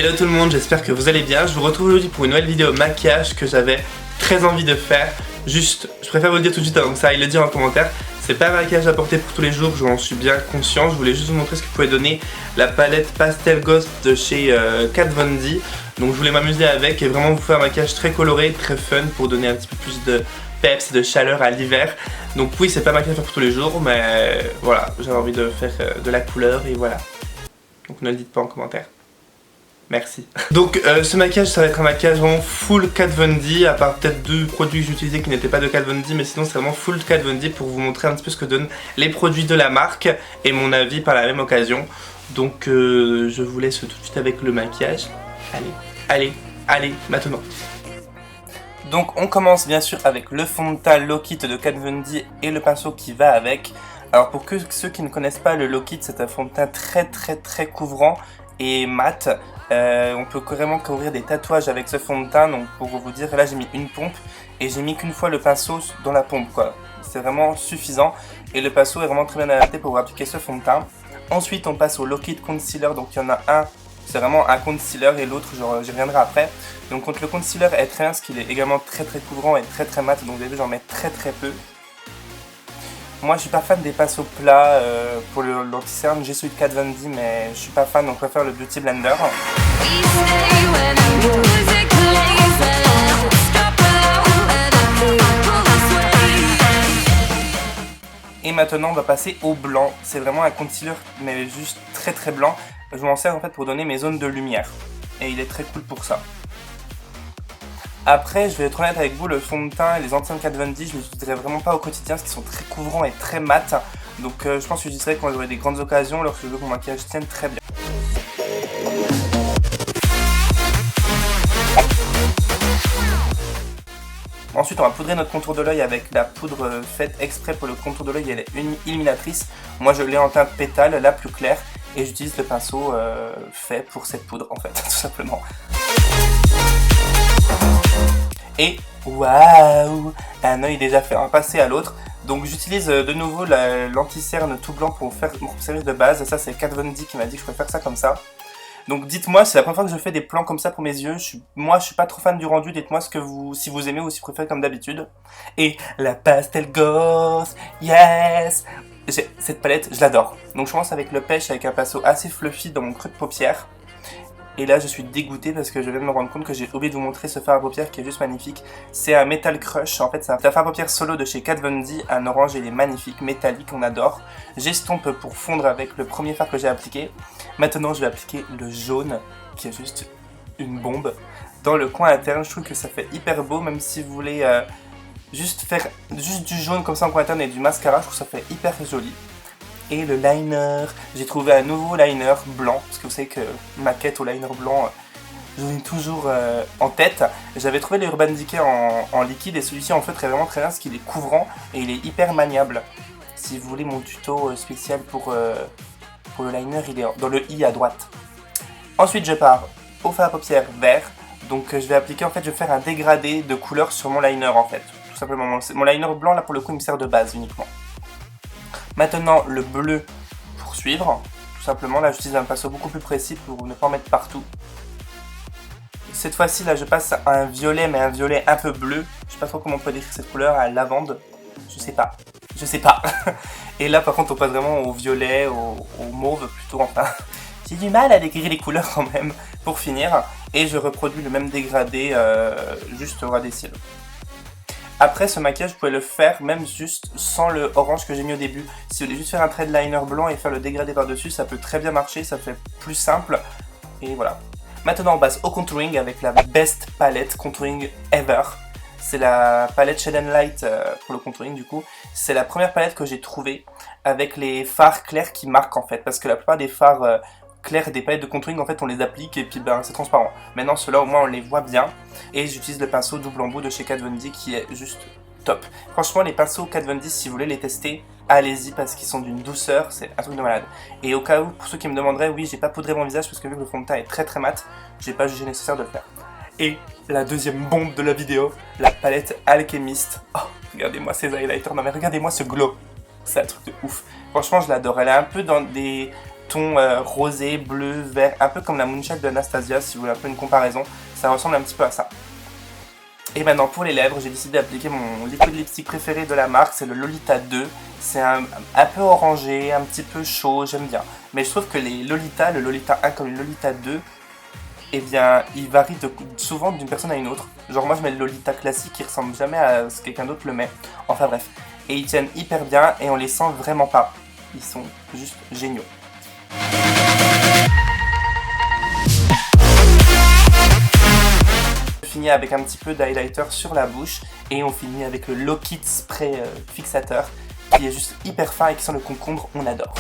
Hello tout le monde, j'espère que vous allez bien. Je vous retrouve aujourd'hui pour une nouvelle vidéo maquillage que j'avais très envie de faire. Juste, je préfère vous le dire tout de suite avant que ça aille le dire en commentaire. C'est pas un maquillage à porter pour tous les jours, j'en suis bien conscient. Je voulais juste vous montrer ce que pouvait donner la palette Pastel Ghost de chez Kat Von D. Donc je voulais m'amuser avec et vraiment vous faire un maquillage très coloré, très fun pour donner un petit peu plus de peps et de chaleur à l'hiver. Donc oui, c'est pas un maquillage à faire pour tous les jours, mais voilà, j'avais envie de faire de la couleur et voilà. Donc ne le dites pas en commentaire. Merci. Donc ce maquillage, ça va être un maquillage vraiment full Kat Von D, à part peut-être 2 produits que j'utilisais qui n'étaient pas de Kat Von D, mais sinon c'est vraiment full Kat Von D pour vous montrer un petit peu ce que donnent les produits de la marque et mon avis par la même occasion. Donc je vous laisse tout de suite avec le maquillage. Allez, maintenant. Donc on commence bien sûr avec le fond de teint Low Kit de Kat Von D et le pinceau qui va avec. Alors pour ceux qui ne connaissent pas le Low Kit, c'est un fond de teint très couvrant et mat. On peut carrément couvrir des tatouages avec ce fond de teint. Donc pour vous dire, là j'ai mis une pompe et j'ai mis qu'une fois le pinceau dans la pompe quoi. C'est vraiment suffisant et le pinceau est vraiment très bien adapté pour appliquer ce fond de teint. Ensuite on passe au Low Kit Concealer. Donc il y en a un, c'est vraiment un concealer et l'autre j'y reviendrai après. Donc le concealer est très bien parce qu'il est également très couvrant et très mat. Donc vous avez vu, j'en mets très peu. Moi je suis pas fan des pinceaux plats pour l'anti-cerne, j'ai celui de Kat Von D mais je suis pas fan donc je préfère le Beauty Blender. Et maintenant on va passer au blanc, c'est vraiment un concealer mais juste très blanc. Je m'en sers en fait pour donner mes zones de lumière et il est très cool pour ça. Après, je vais être honnête avec vous, le fond de teint et les anciens Kat Von D, je ne les utiliserai vraiment pas au quotidien parce qu'ils sont très couvrants et très mat. Donc je pense que j'utiliserai quand j'aurai des grandes occasions lorsque je veux que mon maquillage tienne très bien. Ensuite, on va poudrer notre contour de l'œil avec la poudre faite exprès pour le contour de l'œil. Elle est illuminatrice. Moi, je l'ai en teinte pétale, la plus claire. Et j'utilise le pinceau fait pour cette poudre, en fait, tout simplement. Et waouh, un œil déjà fait, on va passer à l'autre. Donc j'utilise de nouveau l'anti-cerne tout blanc pour servir de base. Ça c'est Kat Von D qui m'a dit que je pourrais faire ça comme ça. Donc dites-moi, c'est la première fois que je fais des plans comme ça pour mes yeux. Moi je suis pas trop fan du rendu, dites-moi si vous aimez ou si vous préférez comme d'habitude. Et la Pastel Ghost, yes. Cette palette, je l'adore. Donc je commence avec le pêche avec un pinceau assez fluffy dans mon creux de paupière. Et là je suis dégoûté parce que je viens de me rendre compte que j'ai oublié de vous montrer ce fard à paupières qui est juste magnifique. C'est un Metal Crush, en fait c'est un fard à paupières solo de chez Kat Von D, un orange et il est magnifique, métallique, on adore. J'estompe pour fondre avec le premier fard que j'ai appliqué. Maintenant je vais appliquer le jaune qui est juste une bombe. Dans le coin interne, je trouve que ça fait hyper beau, même si vous voulez juste faire du jaune comme ça en coin interne et du mascara, je trouve que ça fait hyper joli. Et le liner, j'ai trouvé un nouveau liner blanc, parce que vous savez que ma quête au liner blanc, j'en ai toujours en tête. J'avais trouvé le Urban Decay en liquide et celui-ci en feutre est vraiment très bien parce qu'il est couvrant et il est hyper maniable. Si vous voulez mon tuto spécial pour le liner, il est dans le i à droite. Ensuite je pars au fard à paupières vert, donc je vais appliquer, en fait je vais faire un dégradé de couleur sur mon liner en fait, tout simplement. Mon liner blanc là pour le coup il me sert de base uniquement. Maintenant le bleu pour suivre, tout simplement, là j'utilise un pinceau beaucoup plus précis pour ne pas en mettre partout. Cette fois-ci là je passe à un violet, mais un violet un peu bleu, je sais pas trop comment on peut décrire cette couleur, à lavande, je sais pas. Et là par contre on passe vraiment au violet, au mauve plutôt, enfin, j'ai du mal à décrire les couleurs quand même, pour finir, et je reproduis le même dégradé juste au ras des cils. Après ce maquillage, vous pouvez le faire même juste sans le orange que j'ai mis au début. Si vous voulez juste faire un trait de liner blanc et faire le dégradé par-dessus, ça peut très bien marcher, ça fait plus simple. Et voilà. Maintenant on passe au contouring avec la best palette contouring ever. C'est la palette Shade & Light pour le contouring du coup. C'est la première palette que j'ai trouvée avec les fards clairs qui marquent en fait. Parce que la plupart des fards clairs des palettes de contouring en fait on les applique et puis ben c'est transparent. Maintenant ceux-là au moins on les voit bien. Et j'utilise le pinceau double embout de chez Kat Von D qui est juste top. Franchement les pinceaux Kat Von D, si vous voulez les tester, allez-y parce qu'ils sont d'une douceur, c'est un truc de malade. Et au cas où, pour ceux qui me demanderaient, oui j'ai pas poudré mon visage parce que vu que le fond de teint est très mat, j'ai pas jugé nécessaire de le faire. Et la deuxième bombe de la vidéo, la palette Alchemist. Oh, regardez-moi ces highlighters, non mais regardez-moi ce glow. C'est un truc de ouf. Franchement je l'adore, elle est un peu dans des ton rosé, bleu, vert, un peu comme la Moonshine de Anastasia, si vous voulez un peu une comparaison, ça ressemble un petit peu à ça. Et maintenant pour les lèvres, j'ai décidé d'appliquer mon liquid lipstick préféré de la marque, c'est le Lolita 2. C'est un peu orangé, un petit peu chaud, j'aime bien. Mais je trouve que les Lolita, le Lolita 1 comme le Lolita 2, eh bien, il varie souvent d'une personne à une autre. Genre moi je mets le Lolita classique qui ressemble jamais à ce que quelqu'un d'autre le met. Enfin bref. Et ils tiennent hyper bien et on les sent vraiment pas. Ils sont juste géniaux. Je finis avec un petit peu d'highlighter sur la bouche et on finit avec le Lock It Spray fixateur qui est juste hyper fin et qui sent le concombre, on adore.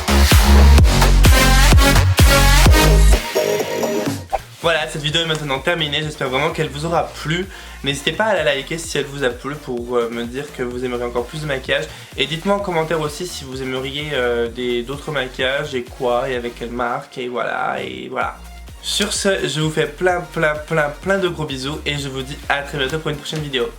Voilà, cette vidéo est maintenant terminée, j'espère vraiment qu'elle vous aura plu. N'hésitez pas à la liker si elle vous a plu pour me dire que vous aimeriez encore plus de maquillage. Et dites-moi en commentaire aussi si vous aimeriez d'autres maquillages et quoi, et avec quelle marque, et voilà, et voilà. Sur ce, je vous fais plein de gros bisous et je vous dis à très bientôt pour une prochaine vidéo.